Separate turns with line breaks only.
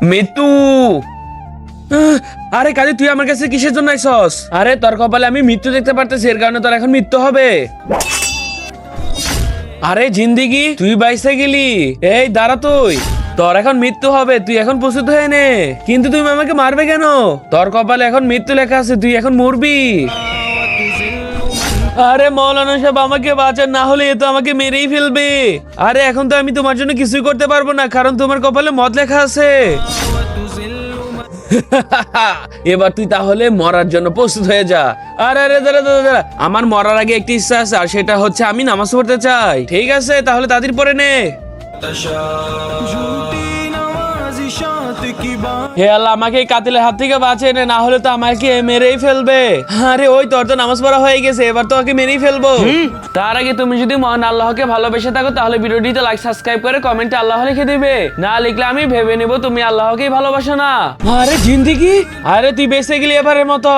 মৃত্যু। আরে কাজী, তুই আমার কাছে কিসের জন্য আইছস? আরে তোর কপালে আমি মৃত্যু দেখতে পারতেছি, এর কারণে তোর এখন মৃত্যু হবে। আরে জিন্দিগি, তুই বাইসে গেলি। এই দাঁড়া, তোর এখন মৃত্যু হবে, তুই এখন প্রস্তুত হয়ে নে। কিন্তু তুমি আমাকে মারবে কেন? তোর কপালে এখন মৃত্যু লেখা আছে, তুই এখন মরবি। আরে মৌলানা সাহেব, আমাকে বাঁচান, না হলে এ তো আমাকে মেরেই ফেলবে। আরে এখন তো আমি তোমার জন্য কিছুই করতে পারবো না, কারণ তোমার কপালে মদ লেখা আছে। এবার তুই তাহলে মরার জন্য প্রস্তুত হয়ে যা। আরে আরে দাঁড়া দাঁড়া দাঁড়া, আমার মরার আগে একটি ইচ্ছা আছে, আর সেটা হচ্ছে আমি নামাজ পড়তে চাই। ঠিক আছে, তাহলে তাদের পরে নে। হে আল্লাহ, আমাকে এই কাতিলের হাত থেকে বাঁচিয়ে নে, না হলে তো আমাকে মেরেই ফেলবে। আরে ওই তোর তো নামাজ পড়া হয়ে গেছে, এবার তো ওকে মেরেই ফেলবো। তার আগে তুমি যদি মহান আল্লাহকে ভালোবেসে থাকো, তাহলে ভিডিওটিতে লাইক সাবস্ক্রাইব করে কমেন্টে আল্লাহ লিখে দিবে। না লিখলে আমি ভেবে নেব তুমি আল্লাহকেই ভালোবাসো না। আরে জিন্দিগি, আরে তুই বেঁচে গেলি এবারের মতো।